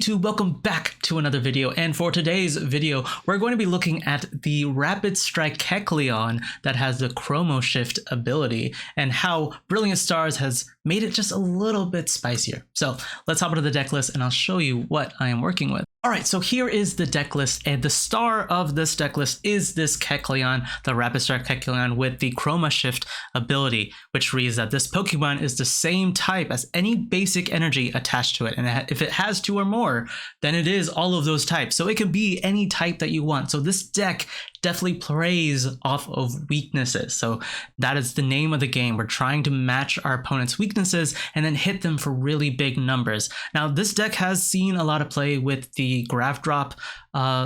YouTube, welcome back to another video, and for today's video we're going to be looking at the Rapid Strike Kecleon that has the Chromo Shift ability and how Brilliant Stars has made it just a little bit spicier. So let's hop into the deck list and I'll show you what I am working with. Alright, so here is the deck list, and the star of this deck list is this Kecleon, the Rapid Strike Kecleon with the Chroma Shift ability, which reads that this Pokemon is the same type as any basic energy attached to it, and if it has two or more, then it is all of those types, so it can be any type that you want. So this deck definitely plays off of weaknesses, so that is the name of the game. We're trying to match our opponent's weaknesses and then hit them for really big numbers. Now this deck has seen a lot of play with the Graph Drop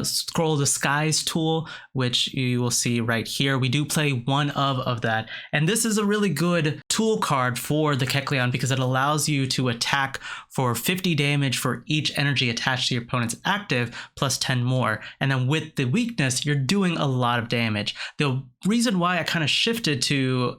Scroll the Skies tool, which you will see right here. We do play one of that, and this is a really good tool card for the Kecleon because it allows you to attack for 50 damage for each energy attached to your opponent's active plus 10 more, and then with the weakness you're doing a lot of damage. The reason why I kind of shifted to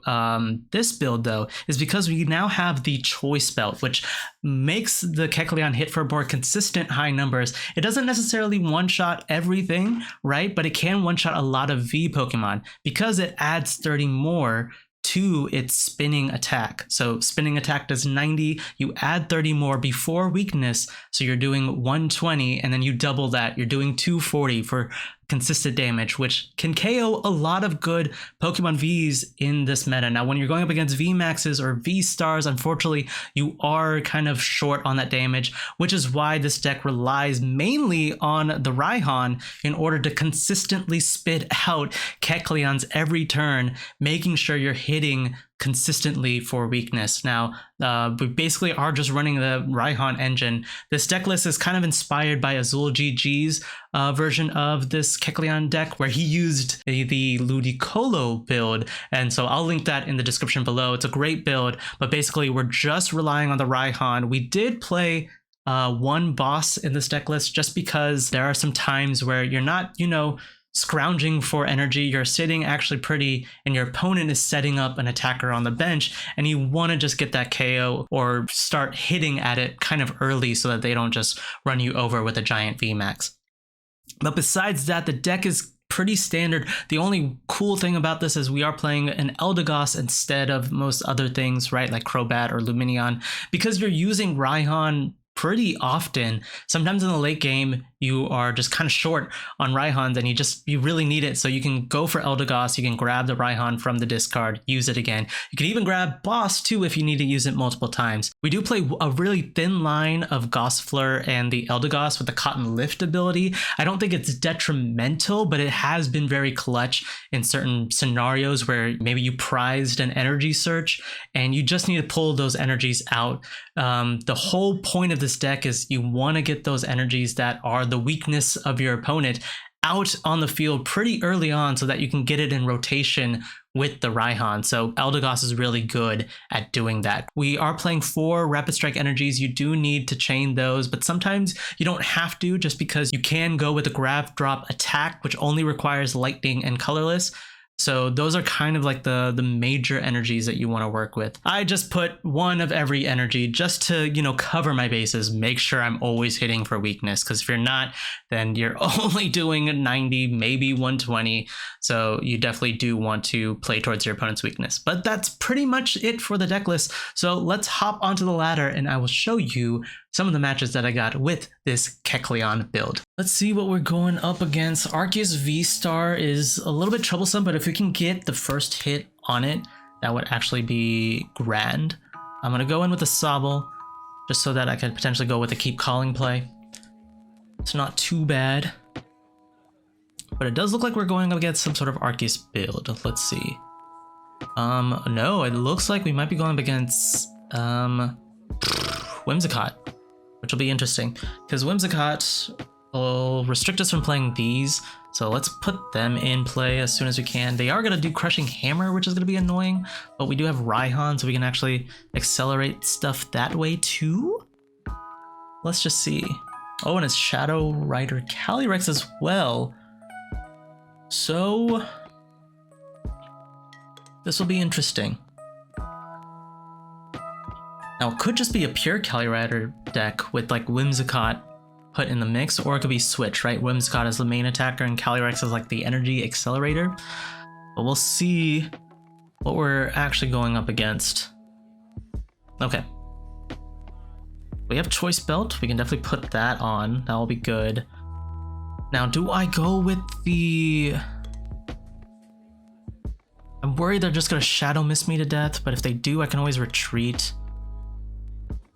this build though is because we now have the Choice Belt, which makes the Kecleon hit for more consistent high numbers. It doesn't necessarily one-shot everything, right? But it can one-shot a lot of V Pokemon because it adds 30 more to its spinning attack. So spinning attack does 90, you add 30 more before weakness, so you're doing 120, and then you double that, you're doing 240 for consistent damage, which can KO a lot of good Pokemon Vs in this meta. Now when you're going up against VMAXs or VSTARs, unfortunately you are kind of short on that damage, which is why this deck relies mainly on the Raihan in order to consistently spit out Kecleons every turn, making sure you're hitting consistently for weakness. Now we basically are just running the Raihan engine. This deck list is kind of inspired by Azul GG's version of this Kecleon deck, where he used the Ludicolo build, and so I'll link that in the description below. It's a great build, but basically we're just relying on the Raihan. We did play one boss in this deck list just because there are some times where you're not, scrounging for energy, you're sitting actually pretty, and your opponent is setting up an attacker on the bench, and you want to just get that KO or start hitting at it kind of early so that they don't just run you over with a giant VMAX. But besides that, the deck is pretty standard. The only cool thing about this is we are playing an Eldegoss instead of most other things, right, like Crobat or Lumineon, because you're using Raihan pretty often. Sometimes in the late game you are just kind of short on Raihans and you really need it, so you can go for Eldegoss, you can grab the Raihan from the discard, use it again. You can even grab Boss too if you need to use it multiple times. We do play a really thin line of Gossifleur and the Eldegoss with the Cotton Lift ability. I don't think it's detrimental, but it has been very clutch in certain scenarios where maybe you prized an energy search and you just need to pull those energies out. The whole point of this deck is you want to get those energies that are the weakness of your opponent out on the field pretty early on so that you can get it in rotation with the Raihan. So Eldegoss is really good at doing that. We are playing 4 Rapid Strike energies. You do need to chain those, but sometimes you don't have to, just because you can go with a Graph Drop attack, which only requires lightning and colorless. So those are kind of like the major energies that you want to work with. I just put one of every energy just to, cover my bases, make sure I'm always hitting for weakness, because if you're not, then you're only doing 90, maybe 120. So you definitely do want to play towards your opponent's weakness. But that's pretty much it for the deck list. So let's hop onto the ladder and I will show you some of the matches that I got with this Kecleon build. Let's see what we're going up against. Arceus VSTAR is a little bit troublesome, but if we can get the first hit on it, that would actually be grand. I'm gonna go in with a Sobble, just so that I could potentially go with a Keep Calling play. It's not too bad, but it does look like we're going up against some sort of Arceus build. Let's see. No, it looks like we might be going up against Whimsicott, which will be interesting because Whimsicott will restrict us from playing these, so let's put them in play as soon as we can. They are going to do Crushing Hammer, which is going to be annoying, but we do have Raihan, so we can actually accelerate stuff that way too. Let's just see. Oh, and it's Shadow Rider Calyrex as well, so this will be interesting. Now, it could just be a pure Calyrider deck with like Whimsicott put in the mix, or it could be switch, right? Whimsicott is the main attacker and Calyrex is like the energy accelerator. But we'll see what we're actually going up against. Okay. We have Choice Belt. We can definitely put that on. That will be good. Now, do I go with the... I'm worried they're just going to Shadow Miss me to death, but if they do, I can always retreat.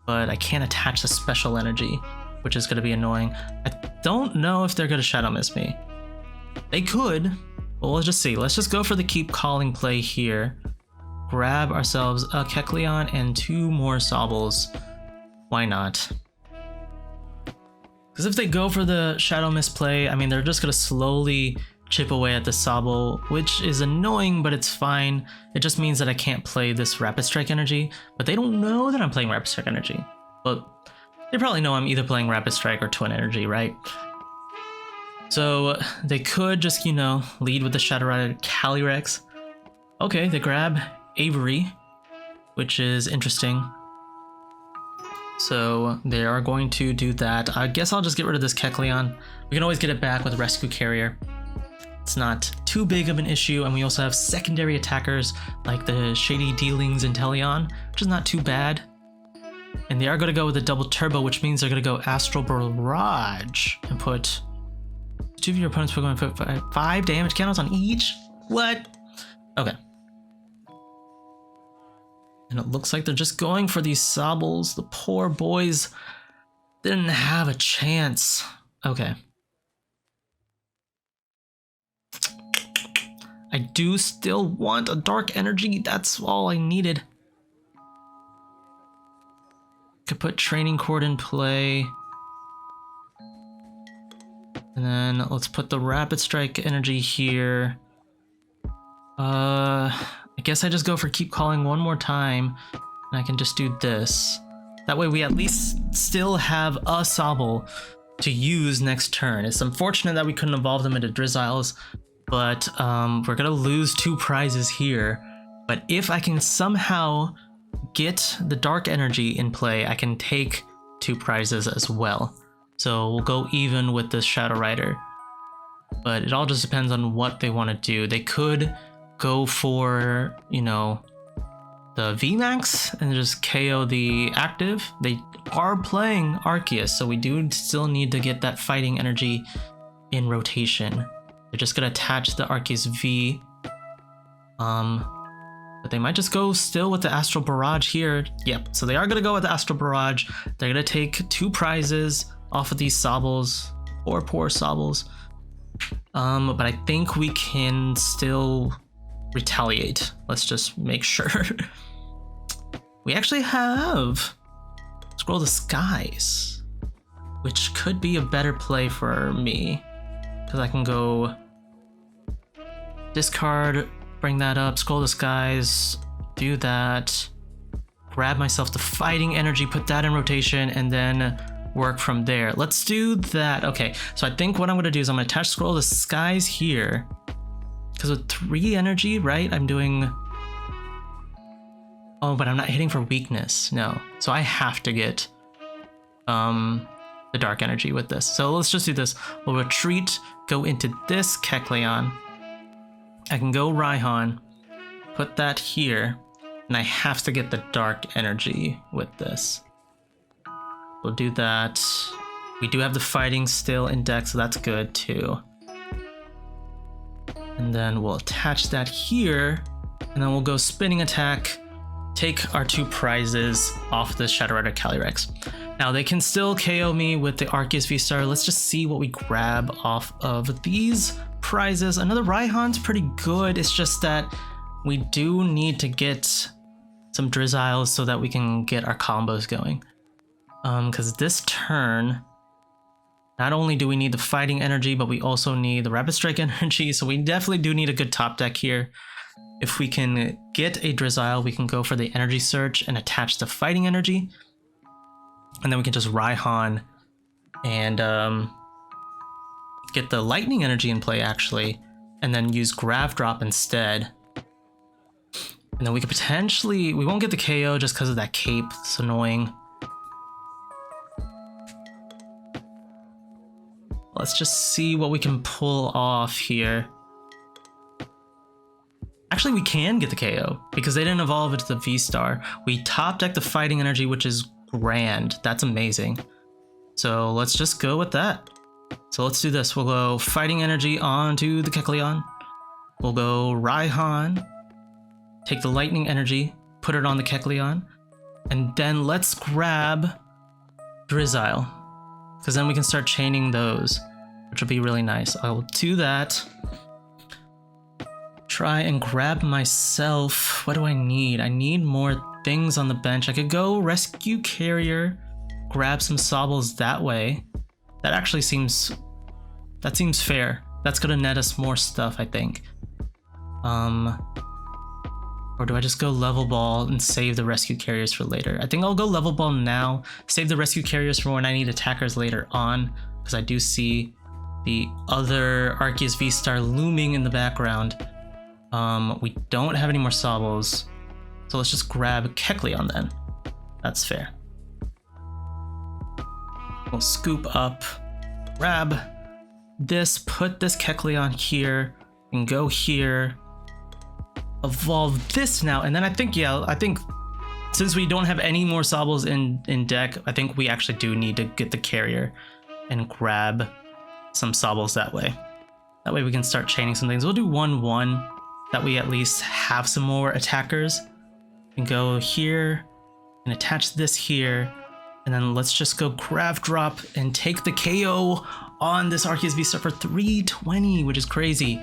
But I can't attach the special energy, which is going to be annoying. I don't know if they're going to Shadow Miss me. They could. Well, we'll just see. Let's just go for the keep calling play here. Grab ourselves a Kecleon and 2 more Sobbles. Why not? Because if they go for the Shadow Miss play, I mean, they're just going to slowly chip away at the Sobble, which is annoying, but it's fine. It just means that I can't play this Rapid Strike energy, but they don't know that I'm playing Rapid Strike energy. But they probably know I'm either playing Rapid Strike or Twin Energy, right? So they could just, you know, lead with the Shadow Rider Calyrex. Okay, they grab Avery, which is interesting. So they are going to do that. I guess I'll just get rid of this Kecleon. We can always get it back with Rescue Carrier. It's not too big of an issue, and we also have secondary attackers like the Shady Dealings Inteleon, which is not too bad. And they are going to go with a double turbo, which means they're going to go Astral Barrage and put 2 of your opponent's Pokemon, put 5 damage counters on each? What? Okay. And it looks like they're just going for these Sobbles. The poor boys didn't have a chance. Okay. I do still want a Dark Energy. That's all I needed. Could put Training Court in play. And then let's put the Rapid Strike energy here. I guess I just go for Keep Calling one more time. And I can just do this. That way we at least still have a Sobble to use next turn. It's unfortunate that we couldn't evolve them into Drizziles, but we're gonna lose 2 prizes here. But if I can somehow get the Dark Energy in play, I can take 2 prizes as well. So we'll go even with this Shadow Rider. But it all just depends on what they want to do. They could go for, you know, the VMAX and just KO the active. They are playing Arceus, so we do still need to get that fighting energy in rotation. They're just gonna attach the Arceus V. But they might just go still with the Astral Barrage here. Yep, so they are gonna go with the Astral Barrage. They're gonna take 2 prizes off of these Sobbles, or poor Sobbles. But I think we can still retaliate. Let's just make sure. We actually have Scroll the Skies, which could be a better play for me, because I can go discard, bring that up, Scroll the Skies, do that, grab myself the fighting energy, put that in rotation, and then work from there. Let's do that. Okay, so I think what I'm going to do is I'm going to attach Scroll the Skies here, because with 3 energy, right, I'm doing... Oh, but I'm not hitting for weakness. No, so I have to get the Dark Energy with this. So let's just do this. We'll retreat, go into this Kecleon. I can go Raihan, put that here, and I have to get the Dark Energy with this. We'll do that. We do have the fighting still in deck, so that's good too. And then we'll attach that here, and then we'll go spinning attack, take our 2 prizes off the Shadow Rider Calyrex. Now they can still KO me with the Arceus VSTAR. Let's just see what we grab off of these prizes. Another Raihan's pretty good. It's just that we do need to get some Drizziles so that we can get our combos going. Because this turn, not only do we need the fighting energy, but we also need the Rapid Strike energy. So we definitely do need a good top deck here. If we can get a Drizzile, we can go for the Energy Search and attach the fighting energy. And then we can just Raihan and get the lightning energy in play, actually, and then use Grav Drop instead. And then we could potentially... We won't get the KO just because of that cape. It's annoying. let's just see what we can pull off here. Actually, we can get the KO because they didn't evolve into the VSTAR. We top deck the Fighting Energy, which is grand. That's amazing. So let's just go with that. So let's do this. We'll go Fighting Energy onto the Kecleon. We'll go Raihan, take the Lightning Energy, put it on the Kecleon, and then let's grab Drizzile, because then we can start chaining those, which will be really nice. I will do that. Try and grab myself. What do I need? I need more things on the bench. I could go Rescue Carrier, grab some Sobbles that way. That actually seems fair. That's gonna net us more stuff, I think. Or do I just go Level Ball and save the Rescue Carriers for later? I think I'll go Level Ball now, save the Rescue Carriers for when I need attackers later on, because I do see the other Arceus VSTAR looming in the background. We don't have any more Sobbles, so let's just grab Kecleon then. That's fair. We'll scoop up, grab this, put this Kecleon here, and go here. Evolve this now, and then I think since we don't have any more Sobbles in deck, I think we actually do need to get the carrier and grab some Sobbles that way. That way we can start chaining some things. We'll do 1-1, that we at least have some more attackers. And go here and attach this here, and then let's just go Graph Drop and take the KO on this Arceus VSTAR for 320, which is crazy.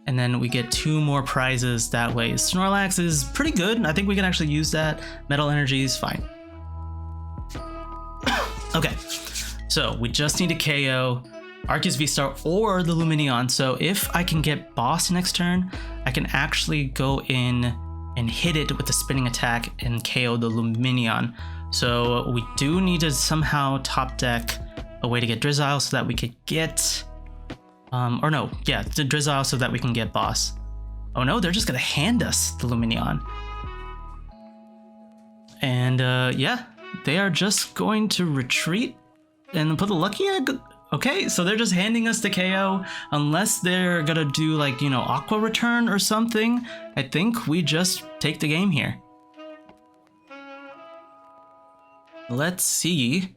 And then we get 2 more prizes that way. Snorlax is pretty good. I think we can actually use that. Metal Energy is fine. Okay, so we just need a KO Arceus VSTAR or the Lumineon. So if I can get Boss next turn, I can actually go in and hit it with the spinning attack and KO the Lumineon. So we do need to somehow top deck a way to get Drizzile so that we could get... the Drizzile so that we can get Boss. Oh no, they're just gonna hand us the Lumineon. And yeah, they are just going to retreat and put the Lucky Egg. Okay, so they're just handing us the KO. Unless they're gonna do like, you know, Aqua Return or something, I think we just take the game here. Let's see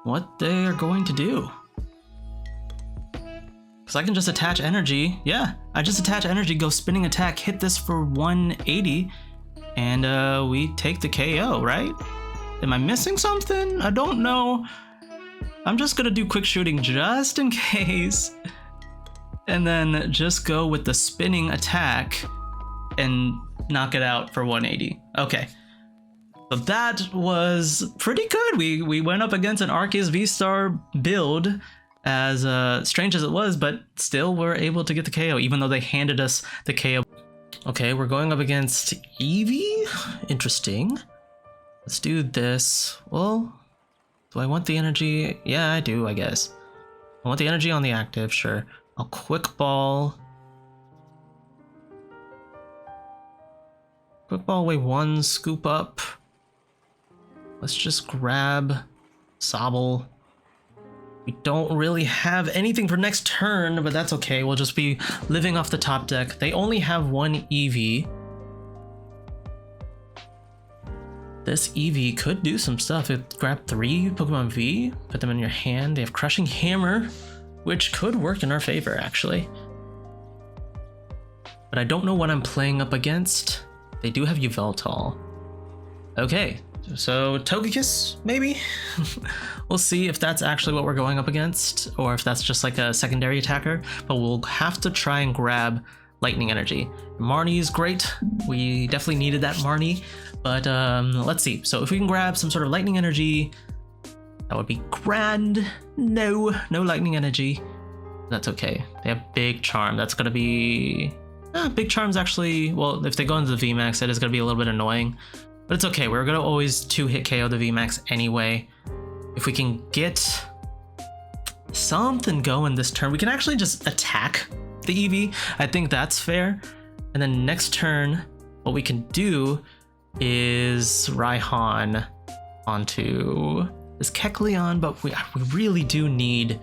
what they are going to do. Because I can just attach energy. Yeah, I just attach energy, go spinning attack, hit this for 180, and we take the KO, right? Am I missing something? I don't know. I'm just gonna do quick shooting just in case. And then just go with the spinning attack and knock it out for 180. Okay. So that was pretty good. We went up against an Arceus VSTAR build, as strange as it was, but still we're able to get the KO, even though they handed us the KO. Okay, we're going up against Eevee. Interesting. Let's do this. Well, do I want the energy? Yeah, I do, I guess. I want the energy on the active, sure. I'll Quick Ball. Quick Ball away 1, scoop up. Let's just grab Sobble. We don't really have anything for next turn, but that's okay. We'll just be living off the top deck. They only have 1 Eevee. This Eevee could do some stuff. It grab 3 Pokemon V, put them in your hand. They have Crushing Hammer, which could work in our favor, actually. But I don't know what I'm playing up against. They do have Yveltal. Okay, so Togekiss, maybe? We'll see if that's actually what we're going up against, or if that's just like a secondary attacker, but we'll have to try and grab Lightning Energy. Marnie is great. We definitely needed that Marnie, but let's see. So if we can grab some sort of Lightning Energy, that would be grand. No Lightning Energy. That's okay. They have Big Charm. That's gonna be... Big Charm's actually... Well, if they go into the VMAX, it is gonna be a little bit annoying. But it's okay, we're gonna always 2-hit KO the VMAX anyway. If we can get something going this turn, we can actually just attack the Eevee. I think that's fair. And then next turn, what we can do is Raihan onto this Kecleon, but we really do need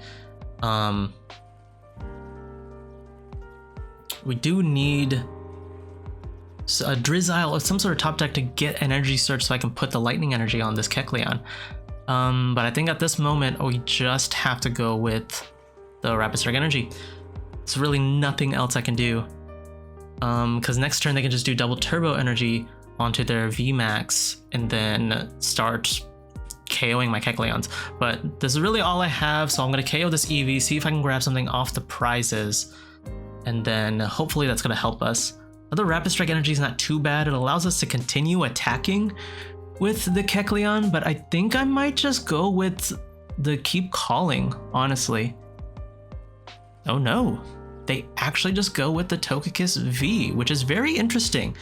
We do need a Drizzile or some sort of top deck to get Energy Search so I can put the Lightning Energy on this Kecleon. But I think at this moment we just have to go with the Rapid Strike Energy. There's really nothing else I can do. Because next turn they can just do double Turbo Energy onto their VMAX and then start KOing my Kecleons. But this is really all I have, so I'm going to KO this Eevee, see if I can grab something off the prizes, and then hopefully that's going to help us. Other Rapid Strike Energy is not too bad. It allows us to continue attacking with the Kecleon, but I think I might just go with the Keep Calling, honestly. Oh no, they actually just go with the Togekiss V, which is very interesting.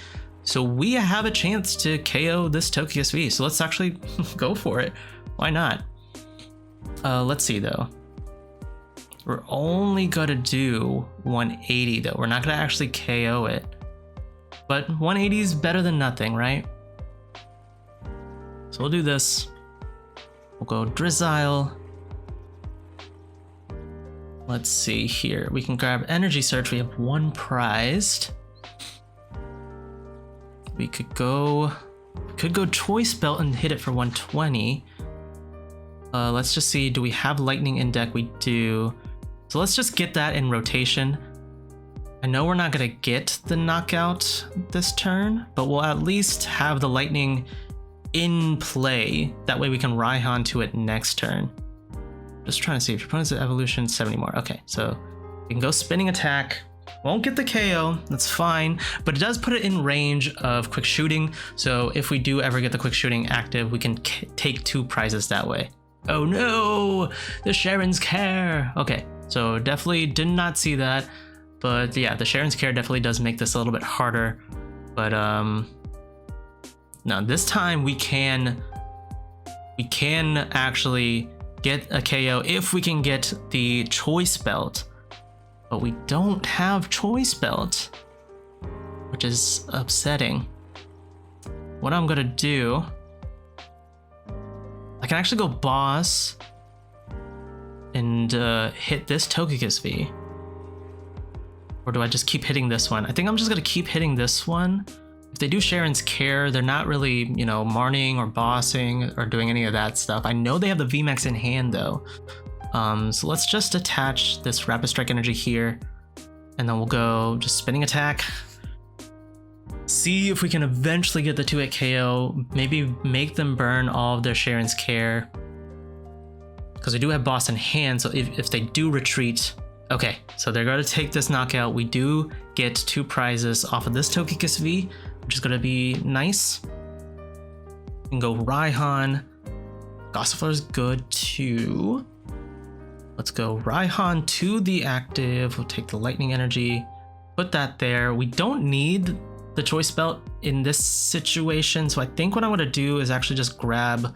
So we have a chance to KO this Togekiss V, so let's actually go for it. Why not? Let's see though. We're only gonna do 180 though. We're not gonna actually KO it. But 180 is better than nothing, right? So we'll do this. We'll go Drizzile. Let's see here. We can grab Energy Search. We have one prized. We could go Choice Belt and hit it for 120. Let's just see. Do we have Lightning in deck? We do. So let's just get that in rotation. I know we're not gonna get the knockout this turn, but we'll at least have the Lightning in play. That way we can Raihan to it next turn. Just trying to see if your opponent's at Evolution 70 more. Okay, so we can go Spinning Attack. Won't get the KO, that's fine, but it does put it in range of Quick Shooting. So if we do ever get the Quick Shooting active, we can take two prizes that way. Oh no, the Sharon's Care. Okay, so definitely did not see that. But yeah, the Sharon's Care definitely does make this a little bit harder. But now this time we can actually get a KO if we can get the Choice Belt. But we don't have Choice Belt, which is upsetting. What I'm gonna do, I can actually go Boss and hit this Togekiss V. Or do I just keep hitting this one? I think I'm just gonna keep hitting this one. If they do Sharon's Care, they're not really, you know, Marning or Bossing or doing any of that stuff. I know they have the VMAX in hand though. So let's just attach this Rapid Strike Energy here, and then we'll go just Spinning Attack. See if we can eventually get the 2-hit KO, maybe make them burn all of their Sharon's Care. Because we do have Boss in hand, so if they do retreat, okay, so they're going to take this knockout. We do get two prizes off of this Togekiss V, which is going to be nice. We can go Raihan. Gossifleur is good too. Let's go Raihan to the active. We'll take the Lightning Energy, put that there. We don't need the Choice Belt in this situation, so I think what I'm going to do is actually just grab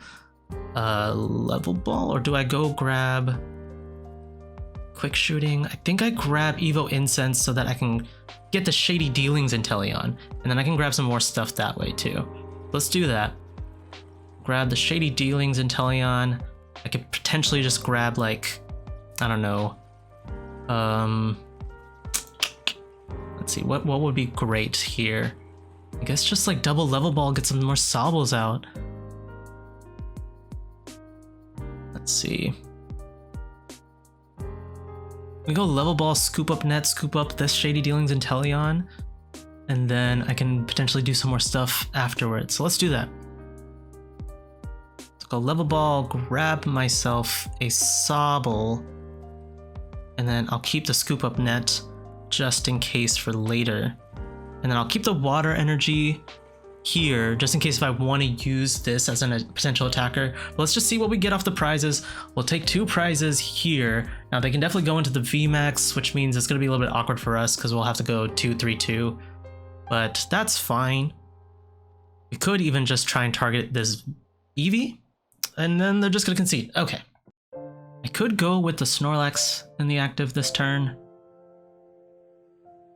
Level Ball, or do I go grab Quick Shooting? I think I grab Evo Incense so that I can get the Shady Dealings Inteleon, and then I can grab some more stuff that way too. Let's do that. Grab the Shady Dealings Inteleon. I could potentially just grab, like, I don't know. Let's see, what would be great here? I guess just like double Level Ball, get some more Sobbles out. Let's see. We go Level Ball, scoop up net, scoop up this Shady Dealings Inteleon, and then I can potentially do some more stuff afterwards. So let's do that. Let's go Level Ball, grab myself a Sobble, and then I'll keep the scoop up net just in case for later. And then I'll keep the Water Energy here just in case if I want to use this as a potential attacker. But let's just see what we get off the prizes. We'll take two prizes here. Now they can definitely go into the VMAX, which means it's going to be a little bit awkward for us because we'll have to go 2-3-2. But that's fine. We could even just try and target this Eevee, and then they're just going to concede. Okay. I could go with the Snorlax in the active this turn.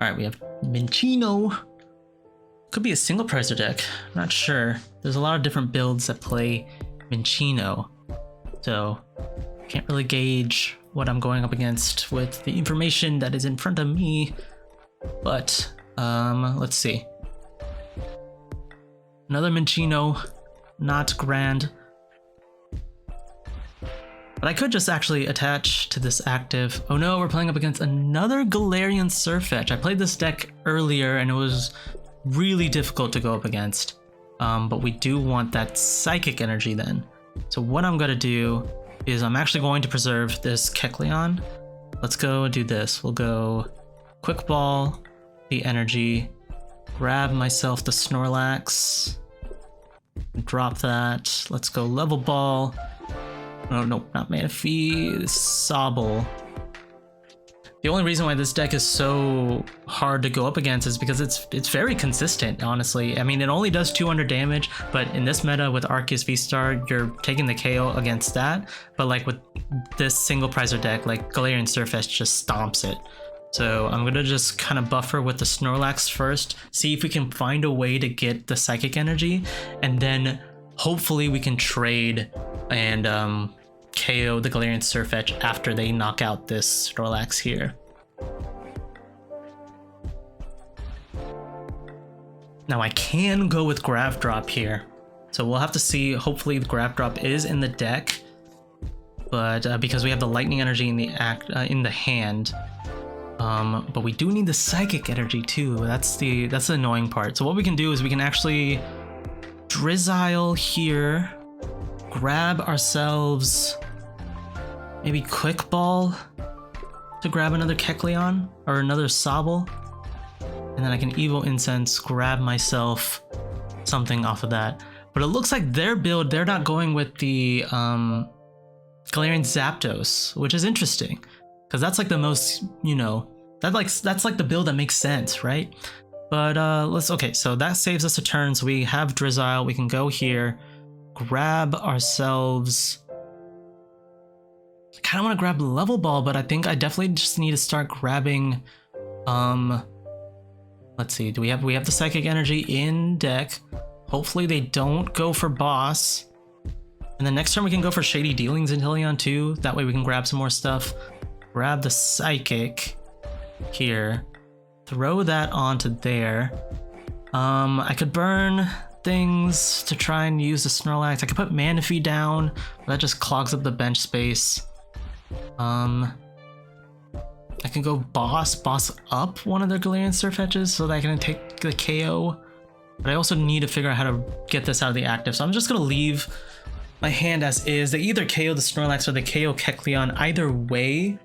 Alright, we have Minccino. Could be a single prizer deck, I'm not sure. There's a lot of different builds that play Minccino, so can't really gauge what I'm going up against with the information that is in front of me. But let's see. Another Minccino, not grand. But I could just actually attach to this active. Oh no, we're playing up against another Galarian Sirfetch'd. I played this deck earlier and it was really difficult to go up against. But we do want that psychic energy then. So what I'm gonna do is I'm actually going to preserve this Kecleon. Let's go do this. We'll go Quick Ball, the energy, grab myself the Snorlax, drop that. Let's go Level Ball. Oh, no, not Manaphy, Sobble. The only reason why this deck is so hard to go up against is because it's very consistent, honestly. I mean, it only does 200 damage, but in this meta with Arceus VSTAR, you're taking the KO against that. But like with this single prizer deck, like Galarian Sirfetch'd just stomps it. So I'm gonna just kind of buffer with the Snorlax first, see if we can find a way to get the psychic energy, and then hopefully we can trade and KO the Galarian Sirfetch'd after they knock out this Snorlax here. Now I can go with Grab Drop here, so we'll have to see. Hopefully the Grab Drop is in the deck, but because we have the lightning energy in the hand, but we do need the psychic energy too. That's the annoying part. So what we can do is we can actually Drizzile here, grab ourselves maybe Quick Ball to grab another Kecleon or another Sobble, and then I can Evo Incense, grab myself something off of that. But it looks like their build, they're not going with the Galarian Zapdos, which is interesting because that's like the most, you know, that's like the build that makes sense, right? But okay, so that saves us a turn. So we have Drizzile, we can go here, grab ourselves. I kind of want to grab Level Ball, but I think I definitely just need to start grabbing, let's see, we have the psychic energy in deck. Hopefully they don't go for boss. And then next turn we can go for Shady Dealings Inteleon too. That way we can grab some more stuff. Grab the psychic here. Throw that onto there. I could burn things to try and use the Snorlax. I could put Manaphy down, but that just clogs up the bench space. I can go boss up one of their Galarian Sirfetch'ds so that I can take the KO. But I also need to figure out how to get this out of the active. So I'm just gonna leave my hand as is. They either KO the Snorlax or they KO Kecleon. Either way,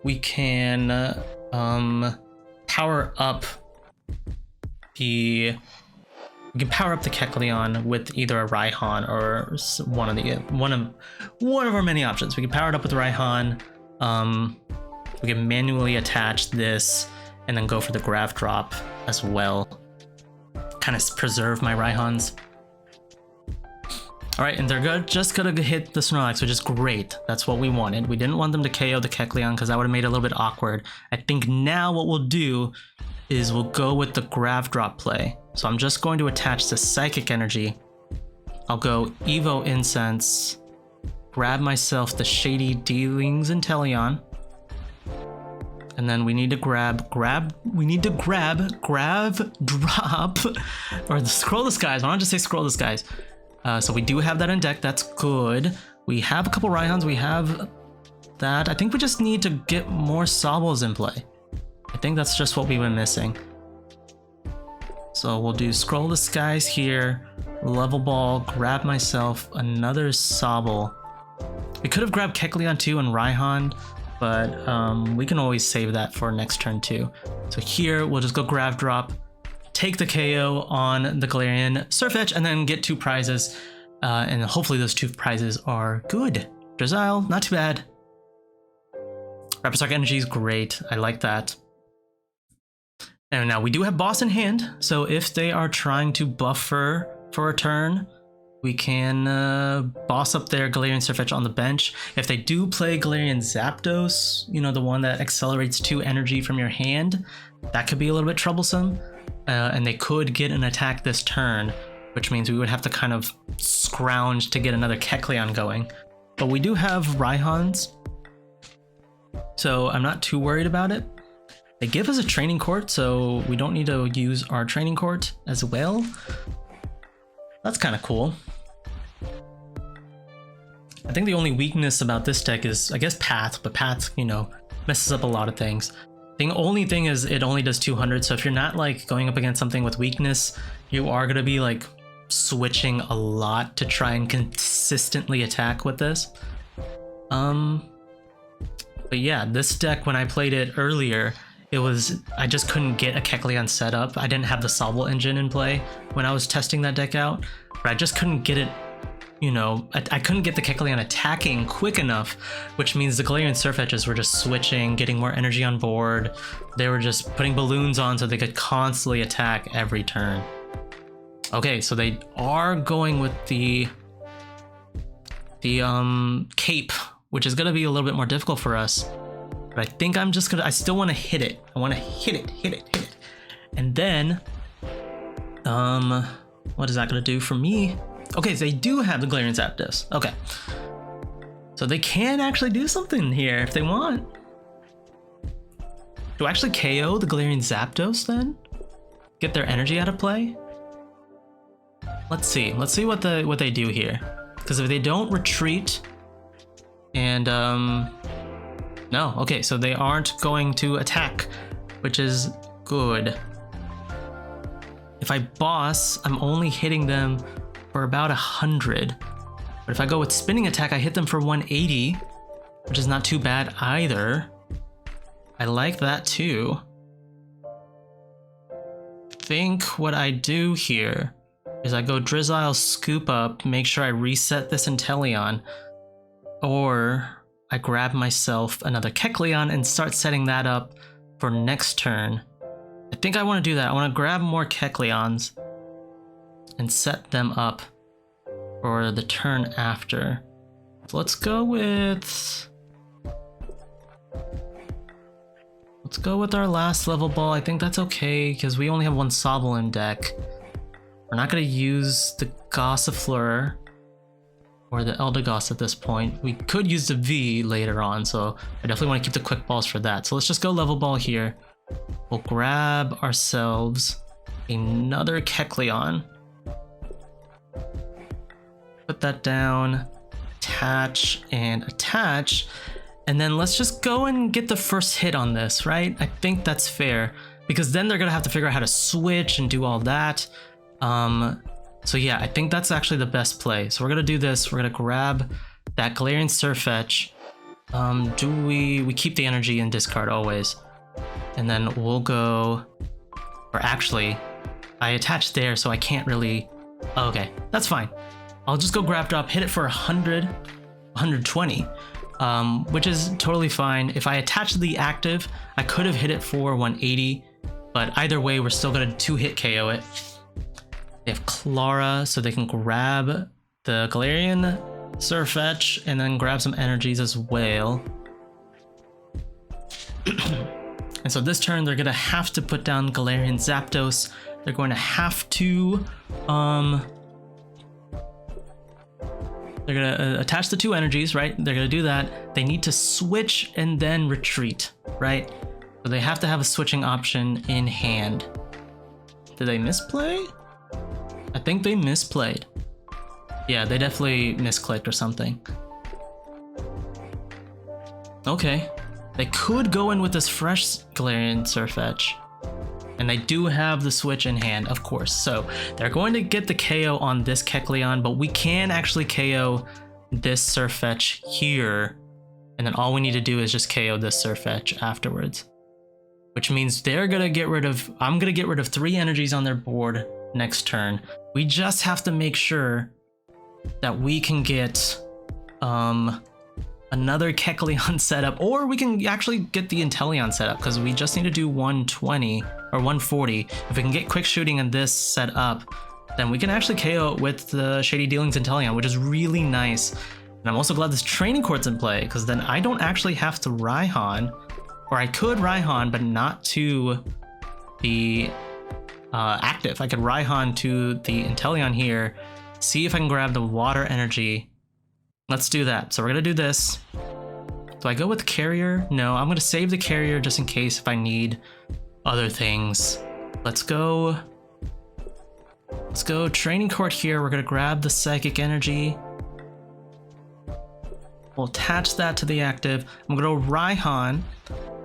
we can power up the Kecleon with either a Raihan or one of our many options. We can power it up with Raihan. We can manually attach this and then go for the Grab Drop as well. Kind of preserve my Raihans. All right, and they're just gonna hit the Snorlax, which is great. That's what we wanted. We didn't want them to KO the Kecleon because that would have made it a little bit awkward. I think now what we'll do is we'll go with the Grab Drop play. So I'm just going to attach the psychic energy. I'll go Evo Incense, grab myself the Shady Dealings Inteleon, and then we need to grab drop, or Scroll the Skies. Why don't I just say Scroll the Skies? So we do have that in deck. That's good. We have a couple Raihans. We have that. I think we just need to get more Sobbles in play. I think that's just what we've been missing. So we'll do Scroll the Skies here, Level Ball, grab myself another Sobble. We could have grabbed Kecleon too and Raihan, but we can always save that for next turn too. So here we'll just go Grab Drop, take the KO on the Galarian Sirfetch'd, and then get 2 prizes. And hopefully those 2 prizes are good. Drizzile, not too bad. Rapid Spark Energy is great. I like that. And now we do have boss in hand, so if they are trying to buffer for a turn, we can boss up their Galarian Sirfetch'd on the bench. If they do play Galarian Zapdos, you know, the one that accelerates 2 energy from your hand, that could be a little bit troublesome. And they could get an attack this turn, which means we would have to kind of scrounge to get another Kecleon going. But we do have Raihans. So I'm not too worried about it. They give us a training court, so we don't need to use our training court as well. That's kind of cool. I think the only weakness about this deck is, I guess, Path, but Path, you know, messes up a lot of things. The only thing is it only does 200, so if you're not like going up against something with weakness, you are going to be like switching a lot to try and consistently attack with this. But yeah, this deck, when I played it earlier, I just couldn't get a Kecleon set up. I didn't have the Sobble engine in play when I was testing that deck out, but I just couldn't get it, you know, I couldn't get the Kecleon attacking quick enough, which means the Galarian Sirfetch'ds were just switching, getting more energy on board. They were just putting balloons on so they could constantly attack every turn. Okay, so they are going with the cape, which is gonna be a little bit more difficult for us. But I think I still want to hit it. I want to hit it. And then, what is that going to do for me? Okay, so they do have the Galarian Zapdos. Okay. So they can actually do something here if they want. Do I actually KO the Galarian Zapdos then? Get their energy out of play? Let's see what they do here. Because if they don't retreat and no, okay, so they aren't going to attack, which is good. If I boss, I'm only hitting them for about 100. But if I go with spinning attack, I hit them for 180, which is not too bad either. I like that too. I think what I do here is I go Drizzile, scoop up, make sure I reset this Inteleon, or I grab myself another Kecleon and start setting that up for next turn. I think I want to do that. I want to grab more Kecleons and set them up for the turn after. So let's go with our last level ball. I think that's okay because we only have one Sobble in deck. We're not going to use the Gossifleur or the Eldegoss at this point. We could use the V later on, so I definitely want to keep the quick balls for that. So let's just go level ball here. We'll grab ourselves another Kecleon. Put that down, attach and attach, and then let's just go and get the first hit on this, right? I think that's fair, because then they're gonna have to figure out how to switch and do all that. So yeah, I think that's actually the best play. So we're gonna do this. We're gonna grab that Galarian Sirfetch'd. We keep the energy and discard always, and then we'll go. Or actually, I attached there, so I can't really. Oh, okay, that's fine. I'll just go grab drop, hit it for 100, 120, which is totally fine. If I attach the active, I could have hit it for 180, but either way, we're still gonna 2-hit KO it. They have Clara, so they can grab the Galarian Sirfetch'd and then grab some energies as well. And so this turn, they're gonna have to put down Galarian Zapdos. They're going to have to, they're gonna attach the 2 energies, right? They're gonna do that. They need to switch and then retreat, right? So they have to have a switching option in hand. Did they misplay? I think they misplayed. Yeah, they definitely misclicked or something. Okay. They could go in with this fresh Galarian Sirfetch'd. And they do have the switch in hand, of course. So they're going to get the KO on this Kecleon, but we can actually KO this Sirfetch'd here. And then all we need to do is just KO this Sirfetch'd afterwards. Which means they're gonna get rid of, I'm gonna get rid of 3 energies on their board next turn. We just have to make sure that we can get another Kecleon setup, or we can actually get the Inteleon setup, because we just need to do 120 or 140. If we can get quick shooting and this set up, then we can actually KO it with the Shady Dealings Inteleon, which is really nice. And I'm also glad this Training Court's in play, because then I don't actually have to Raihan, or I could Raihan, but not to the active. I could Raihan to the Inteleon here, see if I can grab the water energy. Let's do that. So we're gonna do this. Do I go with Carrier? No, I'm gonna save the Carrier just in case if I need other things. Let's go Training Court here. We're gonna grab the Psychic Energy. We'll attach that to the active. I'm gonna go Raihan.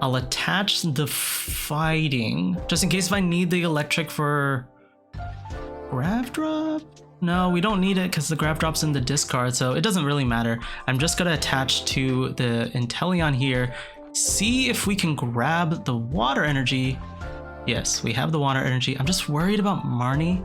I'll attach the Fighting just in case if I need the Electric for Grav Drop. No, we don't need it because the Grav Drop's in the discard, so it doesn't really matter. I'm just gonna attach to the Inteleon here, see if we can grab the Water Energy. Yes, we have the Water Energy. I'm just worried about Marnie,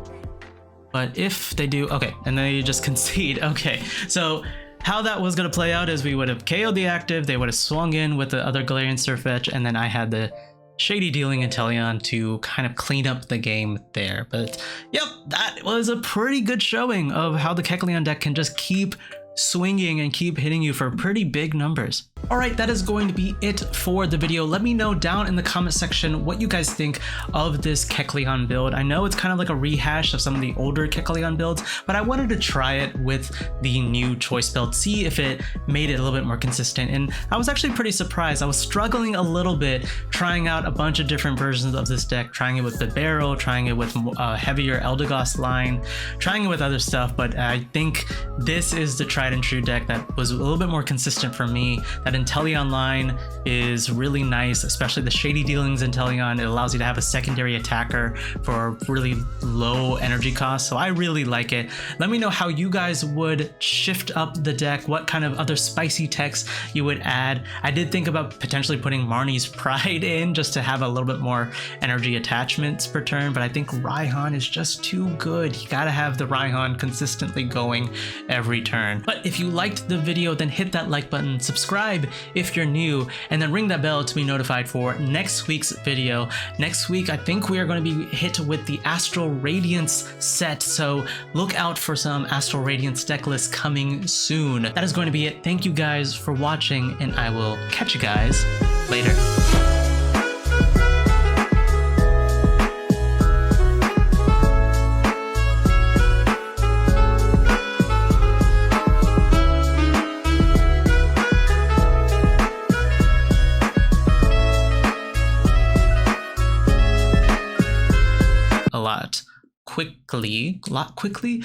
but if they do, okay, and then you just concede. Okay, so how that was gonna play out is we would have KO'd the active, they would have swung in with the other Galarian Sirfetch'd, and then I had the shady dealing Inteleon to kind of clean up the game there. But yep, that was a pretty good showing of how the Kecleon deck can just keep swinging and keep hitting you for pretty big numbers. All right, that is going to be it for the video. Let me know down in the comment section what you guys think of this Kecleon build. I know it's kind of like a rehash of some of the older Kecleon builds, but I wanted to try it with the new choice build, see if it made it a little bit more consistent. And I was actually pretty surprised. I was struggling a little bit trying out a bunch of different versions of this deck, trying it with the barrel, trying it with heavier Eldegoss line, trying it with other stuff, but I think this is the tried and true deck that was a little bit more consistent for me. That Inteleon line is really nice, especially the shady dealings Inteleon. It allows you to have a secondary attacker for really low energy cost, so I really like it. Let me know how you guys would shift up the deck, what kind of other spicy techs you would add. I did think about potentially putting Marnie's Pride in just to have a little bit more energy attachments per turn, but I think Raihan is just too good. You gotta have the Raihan consistently going every turn. But if you liked the video, then hit that like button, subscribe if you're new, and then ring that bell to be notified for next week's video. Next week, I think we are going to be hit with the Astral Radiance set, so look out for some Astral Radiance deck lists coming soon. That is going to be it. Thank you guys for watching, and I will catch you guys later. A lot quickly